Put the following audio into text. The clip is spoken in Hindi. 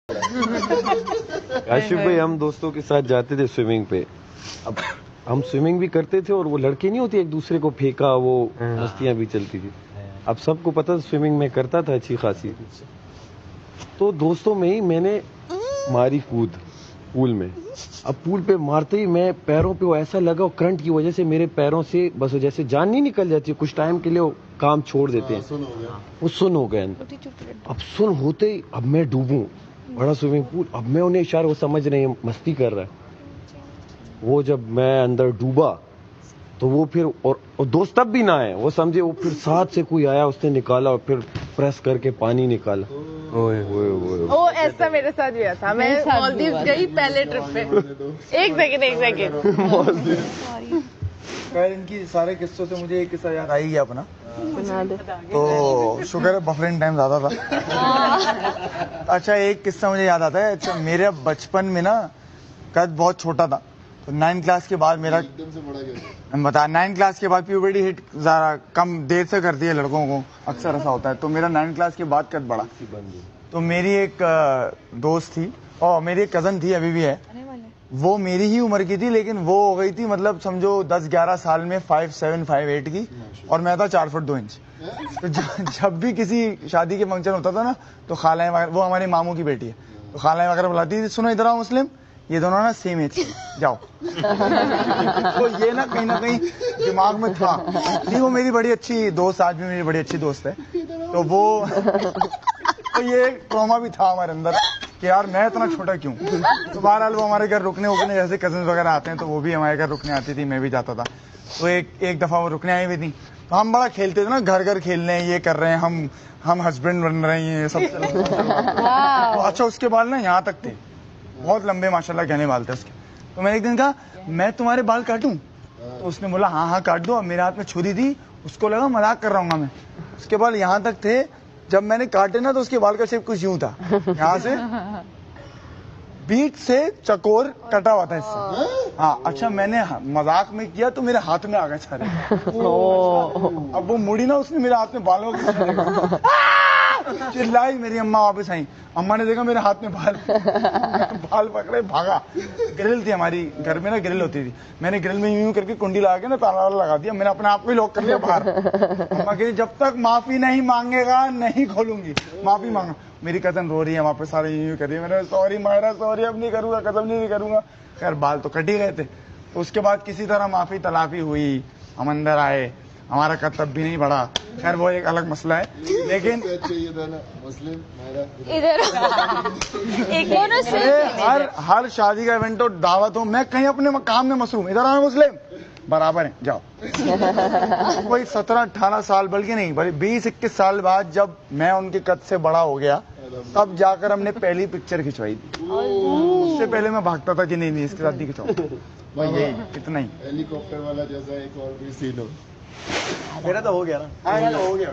आशिफ भाई, हम दोस्तों के साथ जाते थे स्विमिंग पे। अब हम स्विमिंग भी करते थे और वो लड़के नहीं होती एक दूसरे को फेंका, वो मस्तियां भी चलती थी। अब सबको पता था स्विमिंग में करता था अच्छी खासी, तो दोस्तों में ही मैंने मारी कूद पूल में। अब पूल पे मारते ही मैं पैरों पे वो ऐसा लगा, करंट की वजह से मेरे पैरों से बस जैसे जान नहीं निकल जाती है, कुछ टाइम के लिए वो काम छोड़ देते हैं, वो सुन हो गए अंदर। अब सुन होते ही अब मैं डूबूं, बड़ा स्विमिंग पूल, अब मैं उन्हें इशारा, वो समझ रहे हैं मस्ती कर रहा है। वो जब मैं अंदर डूबा तो वो फिर और दोस्त तब भी ना आए, वो समझे, वो फिर साथ से कोई आया, उसने निकाला और फिर प्रेस करके पानी निकाला। ओए ओए ओए, ओ ऐसा मेरे साथ भी हुआ था। मैं मालदीव गई पहले ट्रिप पे। एक सेकंड खैर, इनकी सारे किस्सों से मुझे एक किस्सा याद आ ही गया अपना। सुना दे। तो शुक्र है बफरिंग टाइम ज्यादा था। अच्छा, एक किस्सा मुझे याद आता है। अच्छा, मेरे बचपन में ना कद बहुत छोटा था, तो 9 क्लास के बाद मेरा एकदम से बड़ा गया। बता, 9 क्लास के बाद प्यूबर्टी हिट ज़रा कम देर से करती है लड़कों को, अक्सर ऐसा होता है। तो मेरा 9 क्लास के बाद कद बढ़ा। तो मेरी एक दोस्त थी और मेरी एक कज़न थी, अभी भी है, वो मेरी ही उम्र की थी, लेकिन वो हो गई थी मतलब समझो 10-11 साल में 5'7", 5'8" की, और मैं था 4 फुट 2 इंच। तो जब भी किसी शादी के फंक्शन होता था ना, तो खालाएं वगैरह, वो हमारे मामू की बेटी है, तो खालाएं वगैरह बुलाती थी, सुनो इधर आओ मुस्लिम, ये दोनों ना सेम एज के, जाओ। तो ये ना कहीं दिमाग में था। नहीं, वो मेरी बड़ी अच्छी दोस्त, आज भी मेरी बड़ी अच्छी दोस्त है। तो वो तो ये ट्रॉमा भी था हमारे अंदर कि यार मैं इतना छोटा क्यों। तो बहरहाल वो हमारे घर रुकने उकने, जैसे कजन वगैरह आते हैं तो वो भी हमारे घर रुकने आती थी, मैं भी जाता था। तो एक दफा वो रुकने आई हुई थी, तो हम बड़ा खेलते थे ना, घर घर खेल रहे हैं, ये कर रहे हैं, हम हस्बैंड बन रहे हैं, ये सब चल रहा है। तो अच्छा, उसके बाल ना यहाँ तक थे, बहुत लंबे माशाल्लाह घने बाल थे उसके। तो मैंने एक दिन कहा, मैं तुम्हारे बाल काटूं? तो उसने बोला हाँ हाँ काट दो। मेरे हाथ में छुरी थी, उसको लगा मजाक कर रहा हूँ मैं। उसके बाल यहाँ तक थे, जब मैंने काटे ना तो उसके बाल का शेप कुछ यूं था, यहाँ से बीच से चकोर कटा हुआ था इससे। हाँ, अच्छा, मैंने मजाक में किया तो मेरे हाथ में आ गए सारे। अब वो मुड़ी ना, उसने मेरे हाथ में बालों को चिल्लाई, मेरी अम्मा वापस आई। अम्मा ने देखा मेरे हाथ में बाल पकड़े, भागा। ग्रिल थी हमारी घर में ना, ग्रिल होती थी, मैंने ग्रिल में यूं करके कुंडी लगा के ना ताला वाला लगा दिया, मैंने अपने आप को ही लॉक कर लिया बाहर। अम्मा कही जब तक माफी नहीं मांगेगा नहीं खोलूंगी, माफी मांगा। मेरी कजन रो रही है वहाँ पे, सारे यूं कर रही है। मैंने सॉरी मायरा, सॉरी, अब नहीं करूंगा, कसम नहीं करूंगा। खैर, बाल तो कट ही गए थे। तो उसके बाद किसी तरह माफी तलाफी हुई, हम अंदर आए, हमारा कद तब भी नहीं बढ़ा। खैर, वो एक अलग मसला है, लेकिन हर शादी का इवेंट हो, दावत हो, मैं कहीं अपने काम में मसरूम, इधर आए मुस्लिम बराबर है, जाओ। कोई 17-18 साल, बल्कि नहीं, बल्कि 20-21 साल बाद जब मैं उनके कद से बड़ा हो गया, तब जाकर हमने पहली पिक्चर खिंचवाई थी। उससे पहले मैं भागता था कि नहीं इसके साथ नहीं खिंचाऊं। यही इतना ही। हेलीकॉप्टर वाला जैसा एक और भी सीन हो। मेरा तो हो गया ना। हाँ, हो गया।